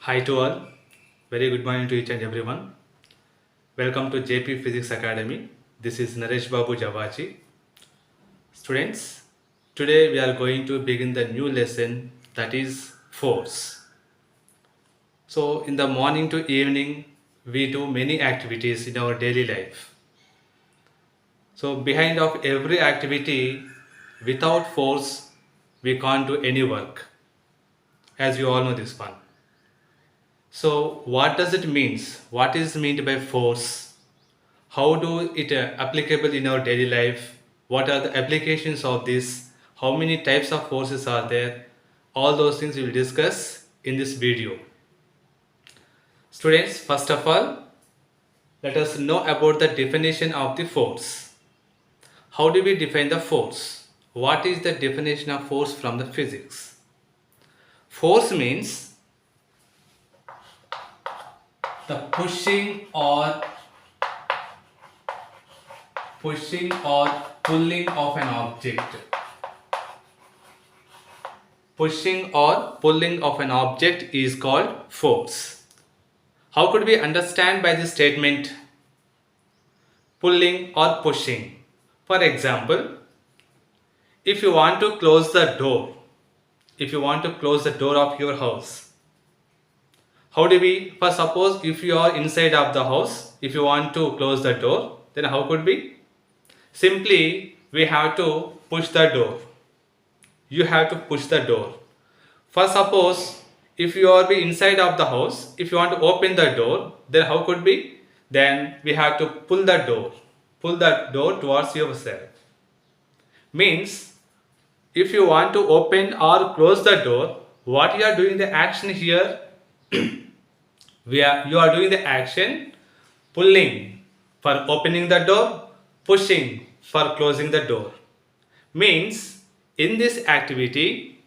Hi to all. Very good morning to each and everyone. Welcome to JP Physics Academy. This is Naresh Babu Javachi. Students, today we are going to begin the new lesson, that is force. So in the morning to evening, we do many activities in our daily life. So behind of every activity, without force, we can't do any work. As you all know this one. So what does it means? What is meant by force? How do it applicable in our daily life? What are the applications of this? How many types of forces are there? All those things we will discuss in this video. Students, first of all, let us know about the definition of the force. How do we define the force? What is the definition of force from the physics? Force means the pushing or pulling of an object. Pushing or pulling of an object is called force. How could we understand by this statement? Pulling or pushing. For example, if you want to close the door, of your house, how do we, for suppose if you are inside of the house, if you want to close the door, then how could we? Simply, we have to push the door. You have to push the door. For suppose, if you are be inside of the house, if you want to open the door, then how could be? Then we have to pull the door. Pull the door towards yourself. Means, if you want to open or close the door, what you are doing the action here? You are doing the action pulling for opening the door, pushing for closing the door. Means, in this activity,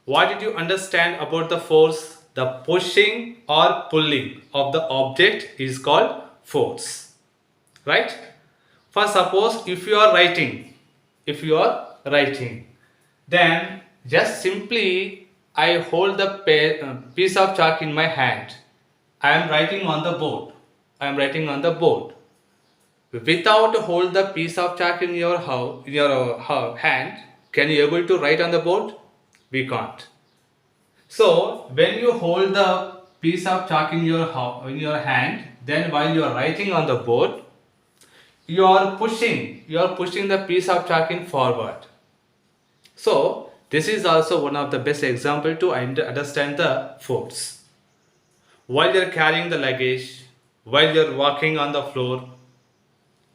what did you understand about the force? The pushing or pulling of the object is called force. Right? For suppose if you are writing, then just simply I hold the piece of chalk in my hand. I am writing on the board. Without hold the piece of chalk in your hand, can you able to write on the board? We can't. So when you hold the piece of chalk in your hand, then while you are writing on the board, you are pushing the piece of chalk in forward. So this is also one of the best example to understand the force. While you are carrying the luggage, while you are walking on the floor,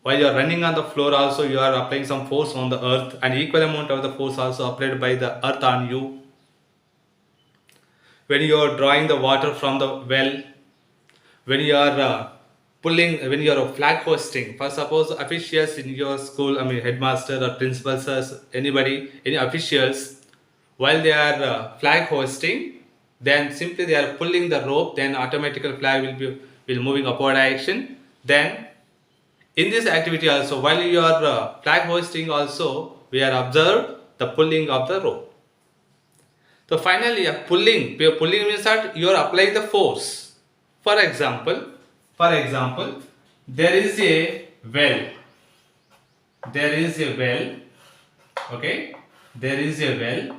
while you are running on the floor, also you are applying some force on the earth, and equal amount of the force also applied by the earth on you. When you are drawing the water from the well, when you are when you are flag hosting, for suppose officials in your school, headmaster or principals, any officials, while they are flag hosting, then simply they are pulling the rope, then automatically flag will moving upward direction. Then in this activity also, while you are flag hosting also, we are observed the pulling of the rope. So finally, pulling means that you are applying the force. For example, there is a well. Okay, there is a well.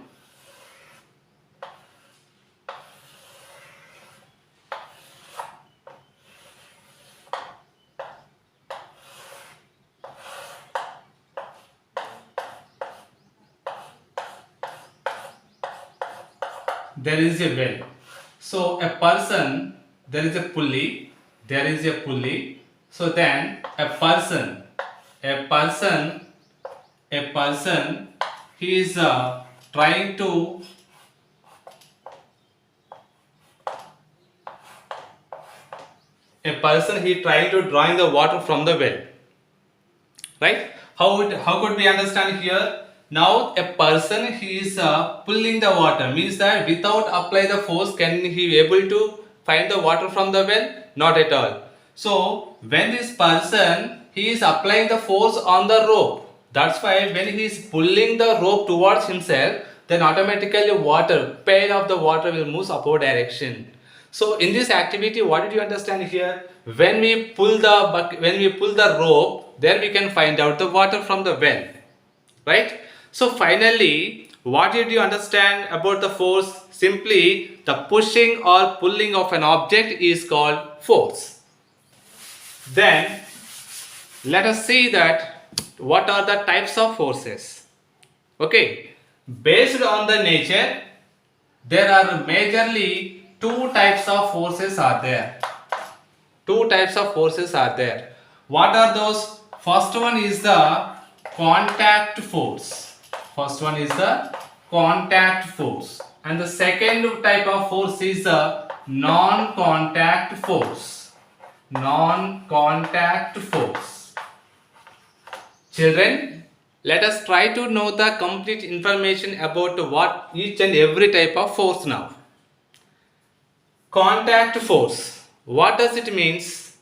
There is a well. So a person, there is a pulley. So then a person, he is trying to drawing the water from the well. Right? How could we understand here? Now a person, he is pulling the water, means that without apply the force, can he able to find the water from the well? Not at all. So when this person, he is applying the force on the rope, that's why when he is pulling the rope towards himself, then automatically pail of the water will move upward direction. So in this activity, what did you understand here? When we pull the rope, there we can find out the water from the well, right? So finally, what did you understand about the force? Simply the pushing or pulling of an object is called force. Then let us see that what are the types of forces. Okay, based on the nature, there are majorly two types of forces are there. Two types of forces are there. What are those? First one is the contact force. First one is the contact force. And the second type of force is the non-contact force. Non-contact force. Children, let us try to know the complete information about what each and every type of force now. Contact force. What does it means?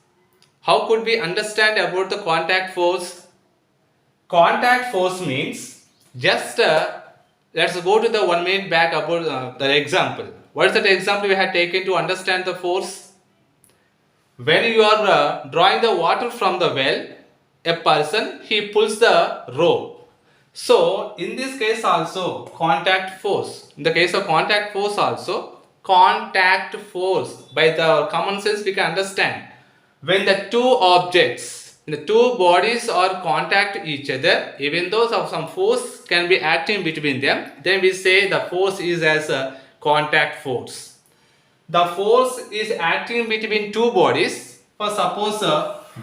How could we understand about the contact force? Contact force means just let's go to the 1 minute back about the example. What is that example we had taken to understand the force? When you are drawing the water from the well, a person, he pulls the rope. So in this case also contact force. In the case of contact force also, contact force, by the common sense we can understand. When the two objects, the two bodies are contact each other, even though some force can be acting between them, then we say the force is as a contact force. The force is acting between two bodies. For suppose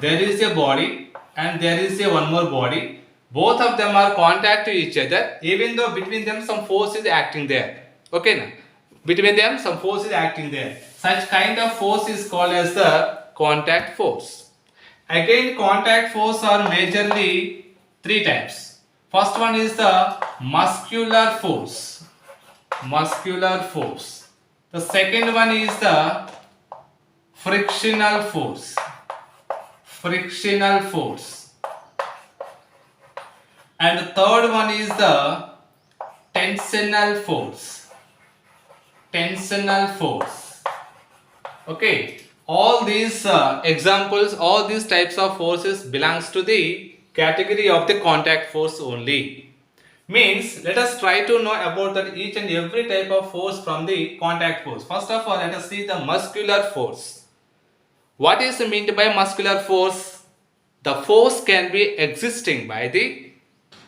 there is a body and there is a one more body. Both of them are contact to each other, even though between them some force is acting there. Okay, now between them some force is acting there. Such kind of force is called as the contact force. Again, contact force are majorly three types. First one is the muscular force. Muscular force. The second one is the frictional force. Frictional force. And the third one is the tensional force. Tensional force. Okay. All these examples, all these types of forces belongs to the category of the contact force only. Means, let us try to know about that each and every type of force from the contact force. First of all, let us see the muscular force. What is meant by muscular force? The force can be existing by the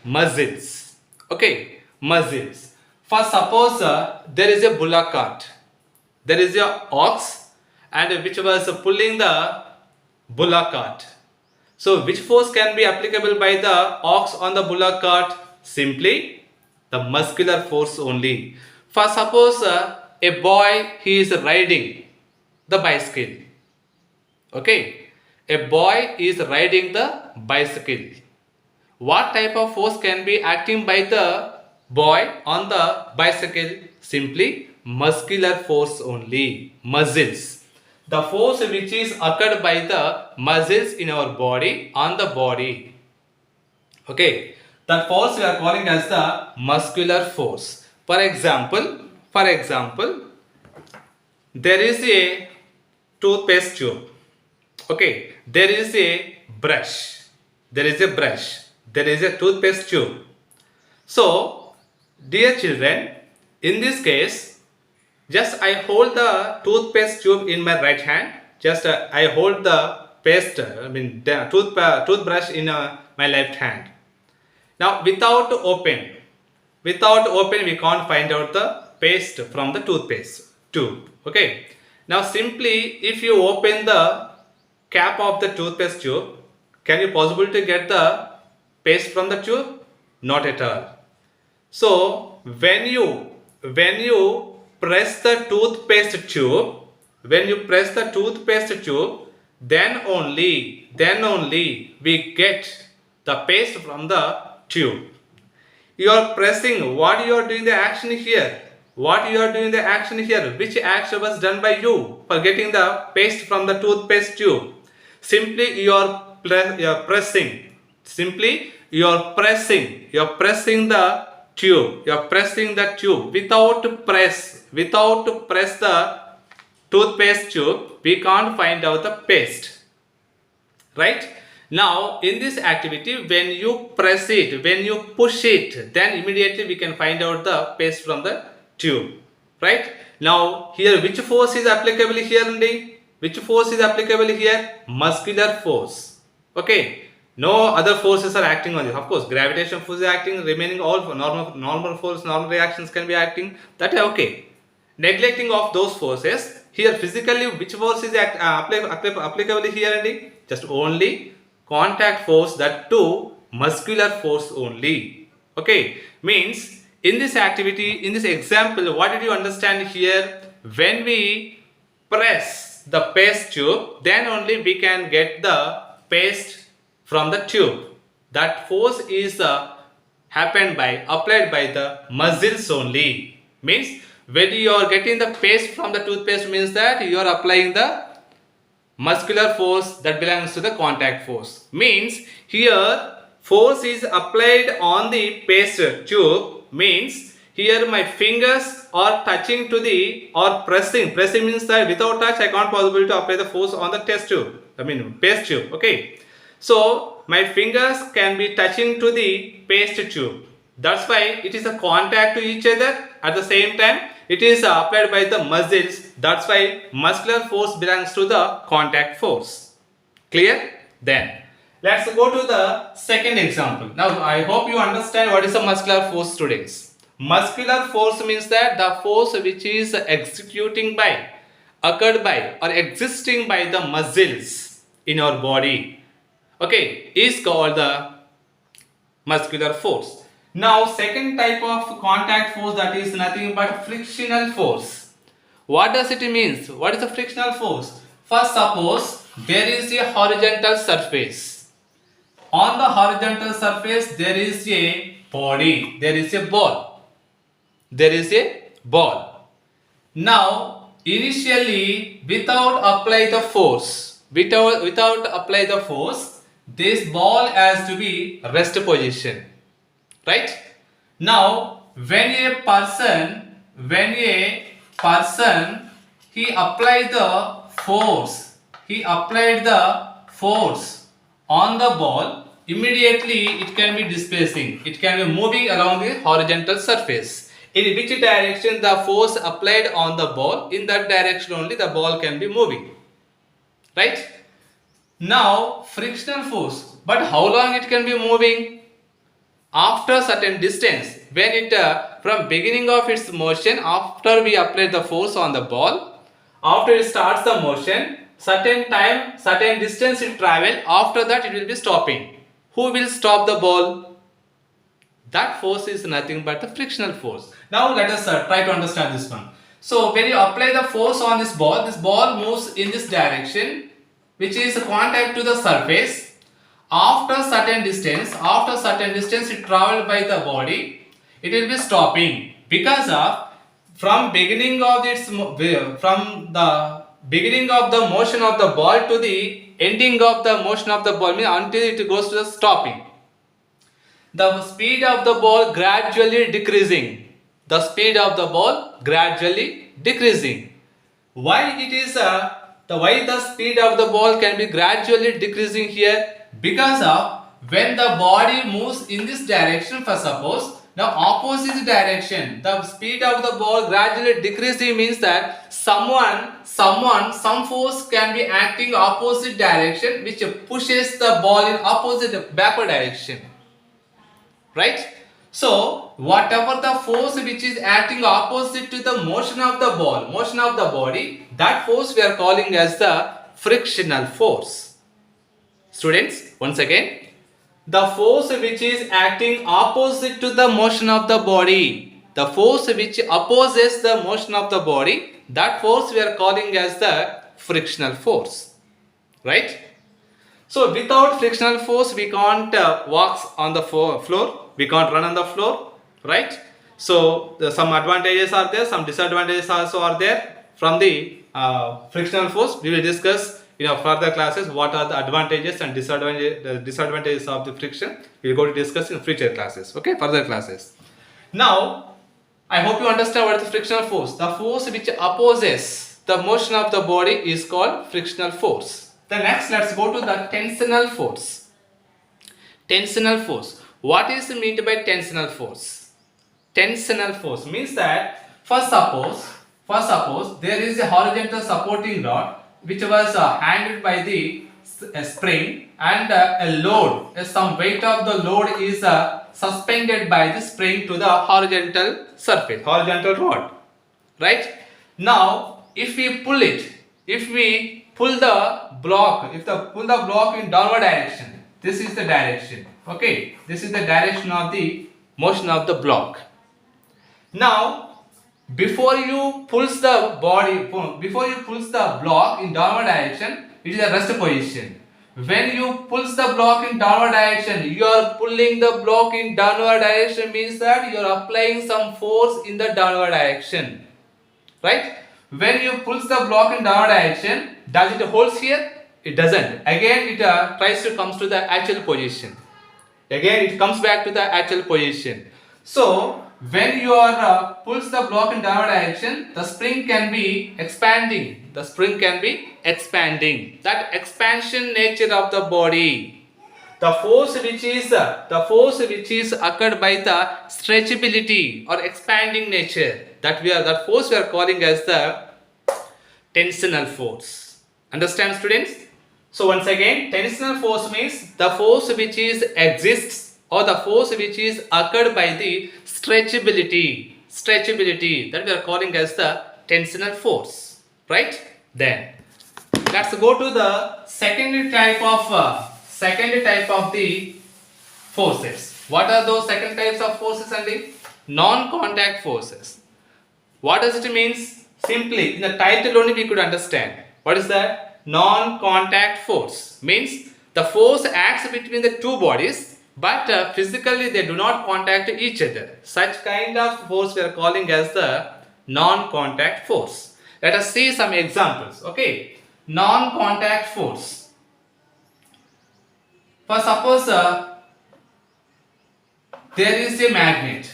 muscles. Okay, muscles. For suppose there is a bullock cart. There is a ox and which was pulling the bullock cart. So which force can be applicable by the ox on the bullock cart? Simply the muscular force only. For suppose a boy, he is riding the bicycle. Okay, a boy is riding the bicycle. What type of force can be acting by the boy on the bicycle? Simply muscular force only. Muscles. The force which is occurred by the muscles in our body on the body. Okay, that force we are calling as the muscular force. For example, there is a toothpaste tube. Okay, there is a brush. There is a toothpaste tube. So, dear children, in this case, just I hold the toothpaste tube in my right hand. Just I hold the toothbrush in my left hand. Now without open we can't find out the paste from the toothpaste tube. Okay. Now simply if you open the cap of the toothpaste tube, can you possible to get the paste from the tube? Not at all. So when you press the toothpaste tube, then only we get the paste from the tube. You are pressing. What you are doing the action here? Which action was done by you for getting the paste from the toothpaste tube? Simply you are pressing. You are pressing the tube. Without press the toothpaste tube, we can't find out the paste. Right? Now, in this activity, when you press it, when you push it, then immediately we can find out the paste from the tube. Right? Now, here, which force is applicable here, Andy? Which force is applicable here? Muscular force. Okay. No other forces are acting on this. Of course, gravitation force is acting, remaining all normal force, normal reactions can be acting. That is okay. Neglecting of those forces, here physically, which force is applicable here, Andy? Just only contact force, that too muscular force only. Okay, means in this activity, in this example, what did you understand here? When we press the paste tube, then only we can get the paste from the tube. That force is applied by the muscles only. Means when you are getting the paste from the toothpaste, means that you are applying the muscular force that belongs to the contact force. Means here force is applied on the paste tube, means here my fingers are touching to the, or pressing means that without touch I can't possible to apply the force on the paste tube. Okay, so my fingers can be touching to the paste tube. That's why it is a contact to each other. At the same time, it is applied by the muscles. That's why muscular force belongs to the contact force. Clear? Then let's go to the second example. Now I hope you understand what is a muscular force, students. Muscular force means that the force which is occurred by or existing by the muscles in our body, okay, is called the muscular force. Now, second type of contact force, that is nothing but frictional force. What does it mean? What is a frictional force? First, suppose there is a horizontal surface. On the horizontal surface, there is a body. There is a ball. Now, initially, without apply the force, this ball has to be rest position. Right? Now, when a person he applied the force on the ball, immediately it can be displacing. It can be moving along the horizontal surface. In which direction the force applied on the ball, in that direction only the ball can be moving. Right? Now, frictional force. But how long it can be moving? After certain distance, when it from beginning of its motion, after we apply the force on the ball, after it starts the motion, certain time, certain distance it travel, after that it will be stopping. Who will stop the ball? That force is nothing but the frictional force. Now let us try to understand this one. So when you apply the force on this ball moves in this direction, which is contact to the surface. After certain distance it traveled by the body, it will be stopping, because of from the beginning of the motion of the ball to the ending of the motion of the ball, until it goes to the stopping. The speed of the ball gradually decreasing. Why it is why the speed of the ball can be gradually decreasing here? Because of when the body moves in this direction, for suppose now opposite direction, the speed of the ball gradually decreasing, means that some force can be acting opposite direction, which pushes the ball in opposite backward direction. Right? So whatever the force which is acting opposite to the motion of the body, that force we are calling as the frictional force. Students, once again, the force which is acting opposite to the motion of the body, the force which opposes the motion of the body, that force we are calling as the frictional force. Right? So without frictional force, we can't walk on the floor, we can't run on the floor. Right? So some advantages are there, some disadvantages also are there from the frictional force. We will discuss in our further classes what are the advantages and disadvantages of the friction. We will go to discuss in future classes. Okay, further classes. Now, I hope you understand what is the frictional force. The force which opposes the motion of the body is called frictional force. The next, let's go to the tensional force. Tensional force. What is meant by tensional force? Tensional force means that first suppose there is a horizontal supporting rod which was handled by the spring, and a load, some weight of the load is suspended by the spring to the horizontal surface, horizontal rod, right? Now if we pull it, if we pull the block, pull the block in downward direction, this is the direction, okay, this is the direction of the motion of the block. Now before you pulls the block in downward direction, it is a rest position. When you pulls the block in downward direction, you are pulling the block in downward direction, means that you are applying some force in the downward direction, right? When you pulls the block in downward direction, does it holds here? It doesn't. Again it tries to comes to the actual position. Again it comes back to the actual position. So when you are pulls the block in downward direction, the spring can be expanding. The spring can be expanding. That expansion nature of the body. The force which is occurred by the stretchability or expanding nature, that force we are calling as the tensional force. Understand, students? So once again, tensional force means the force which exists, or the force which is occurred by the stretchability, that we are calling as the tensional force, right? Then let's go to the second type of the forces. What are those second types of forces? And the non-contact forces. What does it mean? Simply in the title only we could understand. What is that? Non-contact force means the force acts between the two bodies, but physically they do not contact each other. Such kind of force we are calling as the non-contact force. Let us see some examples. Okay, non-contact force. For suppose there is a magnet.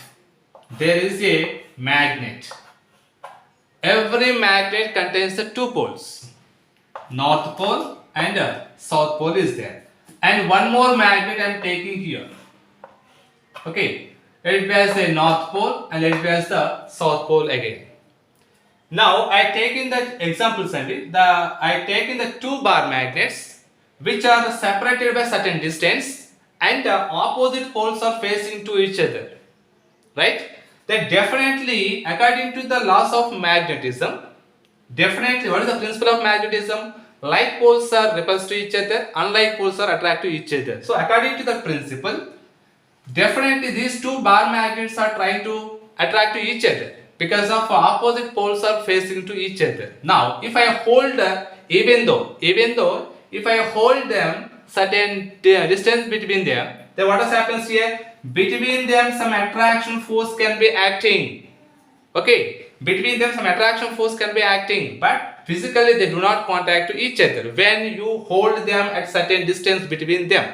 Every magnet contains the two poles. North pole and south pole is there. And one more magnet I am taking here. Okay, let it be as a north pole and let it be as the south pole again. Now I take in the examples and I take in the two bar magnets which are separated by certain distance, and the opposite poles are facing to each other, right? Then definitely, according to the laws of magnetism, definitely what is the principle of magnetism? Like poles are repulsed to each other, unlike poles are attracted to each other. So according to the principle, definitely these two bar magnets are trying to attract to each other because of opposite poles are facing to each other. Now if I hold even though if I hold them certain distance between them, then what happens here? Between them some attraction force can be acting. Okay, between them some attraction force can be acting, but physically they do not contact to each other when you hold them at certain distance between them.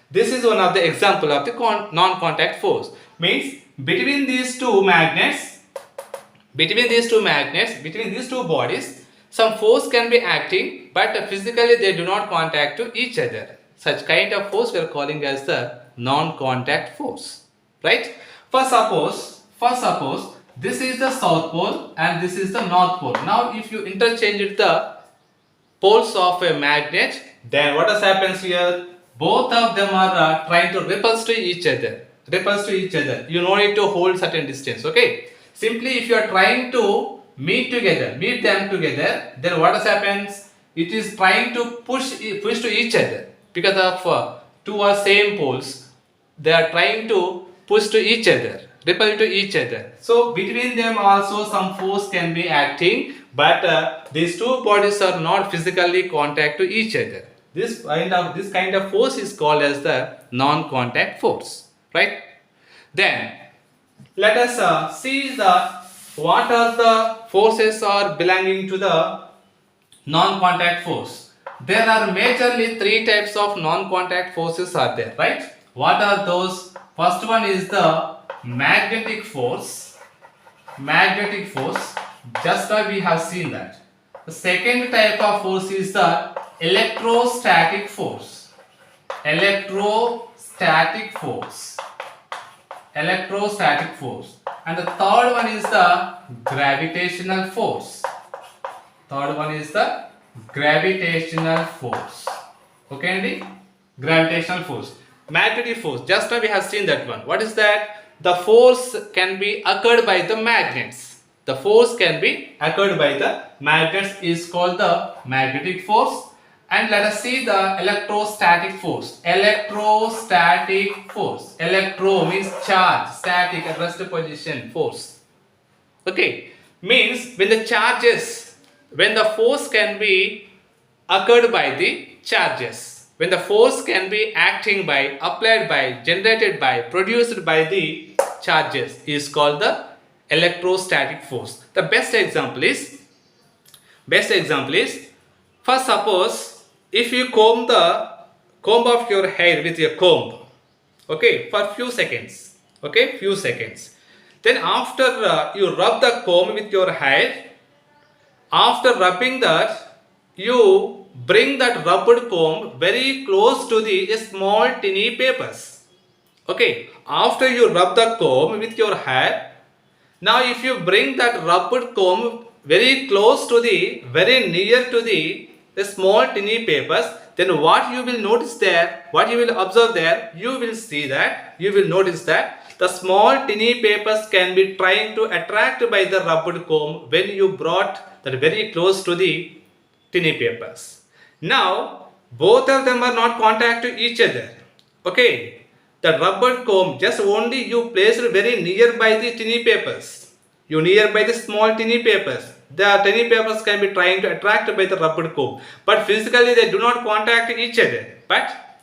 This is one of the example of the non-contact force. Means between these two bodies, some force can be acting, but physically they do not contact to each other. Such kind of force we are calling as the non-contact force, right? First suppose this is the south pole and this is the north pole. Now if you interchange the poles of a magnet, then what happens here? Both of them are trying to repulse to each other. You no need to hold certain distance. Okay, simply if you are trying to meet them together, then what happens? It is trying to push to each other because of two or same poles. They are trying to push to each other, repel to each other. So between them also some force can be acting, but these two bodies are not physically contact to each other. This kind of force is called as the non-contact force, right? Then let us see what are the forces are belonging to the non-contact force. There are majorly three types of non-contact forces are there, right? What are those? First one is the magnetic force. Just now we have seen that. The second type of force is the electrostatic force. Electrostatic force. Electrostatic force. And the third one is the gravitational force. Third one is the gravitational force. Okay, Andy? Gravitational force. Magnetic force. Just now we have seen that one. What is that? The force can be occurred by the magnets. The force can be occurred by the magnets is called the magnetic force. And let us see the electrostatic force. Electrostatic force. Electro means charge, static at rest position, force. Okay, means when the charges, when the force can be occurred by the charges, when the force can be acting by, applied by, generated by, produced by the charges is called the electrostatic force. The best example is, first suppose if you comb of your hair with your comb, okay, for few seconds, okay, few seconds, then after you rub the comb with your hair, after rubbing that, you bring that rubbed comb very close to the small tiny papers. Okay, after you rub the comb with your hair, now if you bring that rubbed comb very close to the, very near to the small tiny papers, then what you will notice there, what you will observe there, you will see that, you will notice that the small tiny papers can be trying to attract by the rubbed comb when you brought that very close to the tiny papers. Now, both of them are not contact to each other. Okay, the rubber comb just only you placed very nearby the tiny papers. You nearby the small tiny papers. The tiny papers can be trying to attract by the rubber comb, but physically they do not contact each other. But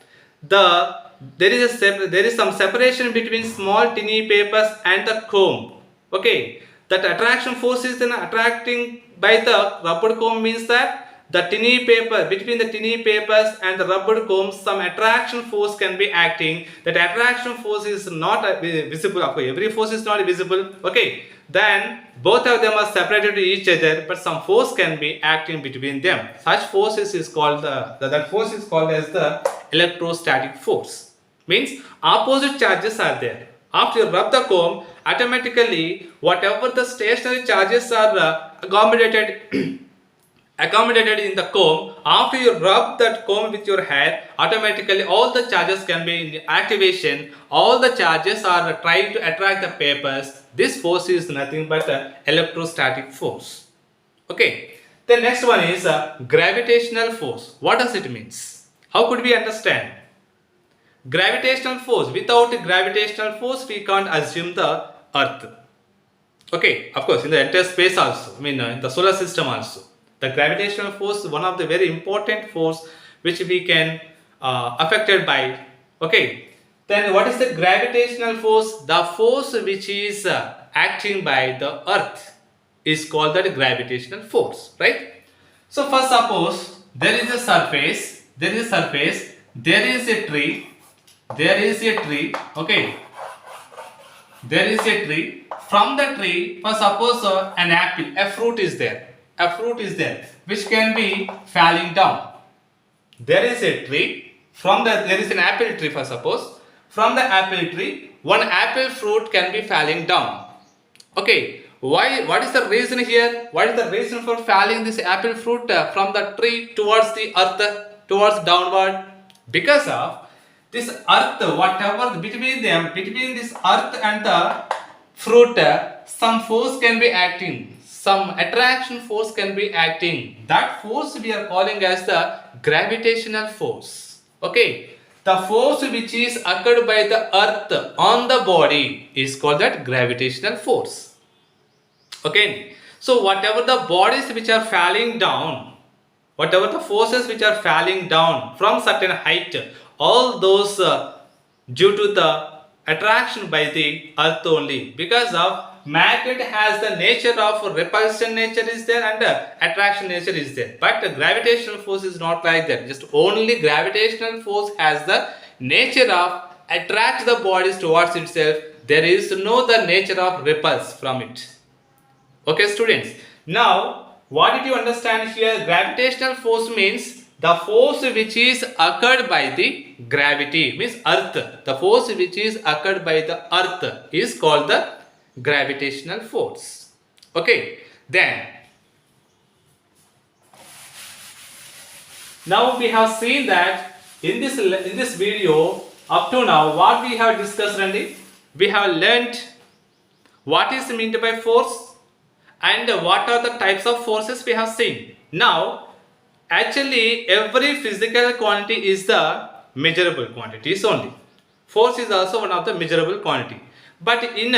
there is some separation between small tiny papers and the comb. Okay, that attraction force is attracting by the rubber comb means that the tiny paper, between the tiny papers and the rubber comb, some attraction force can be acting. That attraction force is not visible. Okay, every force is not visible. Okay, then both of them are separated to each other, but some force can be acting between them. Such forces is called that force is called as the electrostatic force. Means opposite charges are there. After you rub the comb, automatically whatever the stationary charges are accommodated in the comb, after you rub that comb with your hair, automatically all the charges can be in activation. All the charges are trying to attract the papers. This force is nothing but electrostatic force. Okay, the next one is gravitational force. What does it mean? How could we understand gravitational force? Without gravitational force we can't assume the earth. Okay, of course in the entire space also, in the solar system also. The gravitational force is one of the very important force which we can affected by. Okay, then what is the gravitational force? The force which is acting by the earth is called the gravitational force, right? So first suppose there is a surface, there is a tree, okay, there is a tree. From the tree, first suppose an apple, a fruit is there which can be falling down. There is a tree, there is an apple tree, for suppose from the apple tree one apple fruit can be falling down. Okay, why? What is the reason here? What is the reason for falling this apple fruit from the tree towards the earth, towards downward? Because of this earth, whatever between this earth and the fruit, some force can be acting, some attraction force can be acting. That force we are calling as the gravitational force. Okay, the force which is occurred by the earth on the body is called that gravitational force. Okay, so whatever the bodies which are falling down, whatever the forces which are falling down from certain height, all those due to the attraction by the earth only. Because of magnet has the nature of repulsion nature is there and attraction nature is there, but the gravitational force is not like that. Just only gravitational force has the nature of attract the bodies towards itself. There is no the nature of repulse from it. Okay students, now what did you understand here? Gravitational force means the force which is occurred by the gravity, means earth. The force which is occurred by the earth is called the gravitational force. Okay, then now we have seen that in this video up to now what we have discussed, Randy, we have learnt what is meant by force and what are the types of forces we have seen. Now actually every physical quantity is the measurable quantities only. Force is also one of the measurable quantity, but in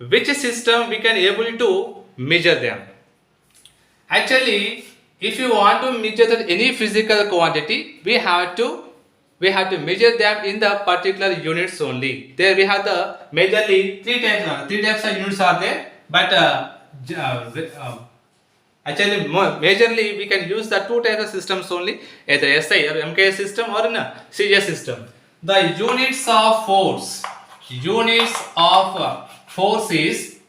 which system we can able to measure them? Actually, if you want to measure that any physical quantity, we have to measure them in the particular units only. There we have the majorly three types of units are there, but actually majorly we can use the two types of systems only, either SI or MKS system or in a CGS system. The units of force is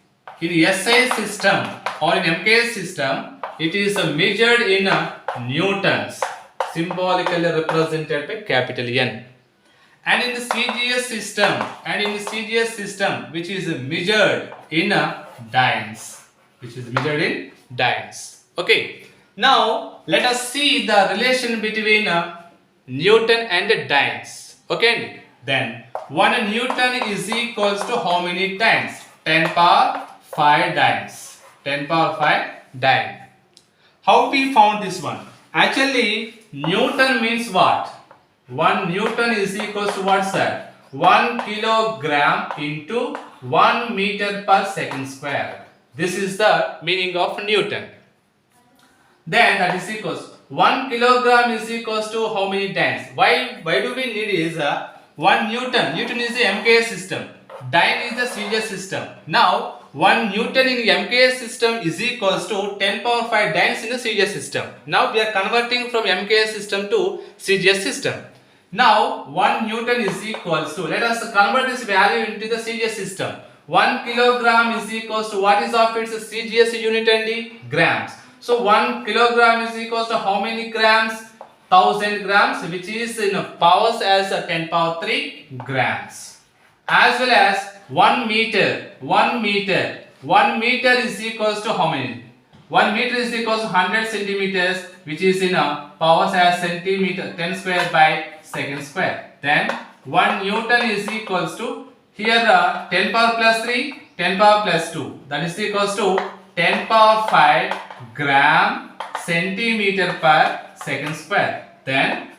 in SI system or in MKS system, it is measured in newtons, symbolically represented by capital N. And in the CGS system, which is measured in dynes, Okay. Now let us see the relation between Newton and dynes. Okay. Then 1 Newton is equals to how many dynes? 10 power 5 dynes. 10 power 5 dyne. How we found this one? Actually, Newton means what? 1 Newton is equals to what, sir? 1 kilogram into 1 meter per second square. This is the meaning of Newton. Then that is equals 1 kilogram is equals to how many dynes? Why do we need is 1 Newton? Newton is the MKS system. Dyne is the CGS system. Now 1 Newton in MKS system is equals to 10 power 5 dynes in the CGS system. Now we are converting from MKS system to CGS system. Now 1 Newton is equals to, let us convert this value into the CGS system. 1 kilogram is equals to what is of its CGS unit and the grams. So 1 kilogram is equals to how many grams? 1000 grams, which is in powers as 10 power 3 grams. As well as 1 meter is equals to how many? 1 meter is equals to 100 centimeters, which is in powers as centimeter 10 square by second square. Then 1 Newton is equals to here 10 power plus 3, 10 power plus 2, that is equals to 10 power 5 gram centimeter per second square. Then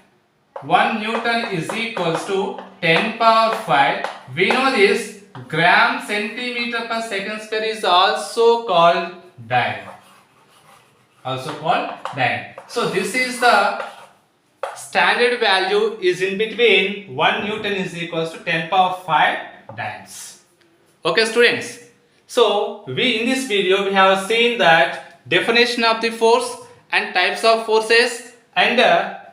1 Newton is equals to 10 power 5. We know this gram centimeter per second square is also called dyne. So this is the standard value is in between 1 Newton is equals to 10 power 5 dynes. Okay, students. So in this video we have seen that definition of the force and types of forces and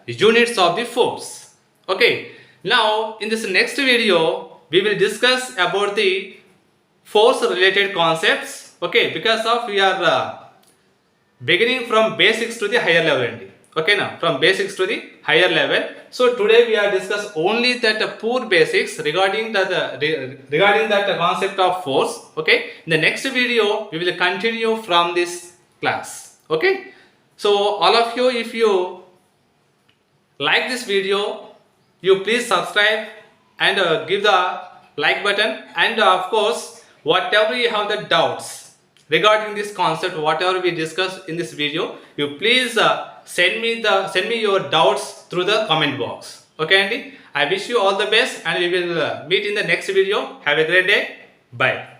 units of the force. Okay. Now in this next video we will discuss about the force related concepts. Okay, because of we are beginning from basics to the higher level. Okay, now from basics to the higher level. So today we are discuss only that poor basics regarding that concept of force. Okay, in the next video we will continue from this class. Okay, so all of you, if you like this video, you please subscribe and give the like button, and of course whatever you have the doubts regarding this concept, whatever we discussed in this video, you please send me your doubts through the comment box. Okay, Andy, I wish you all the best and we will meet in the next video. Have a great day. Bye.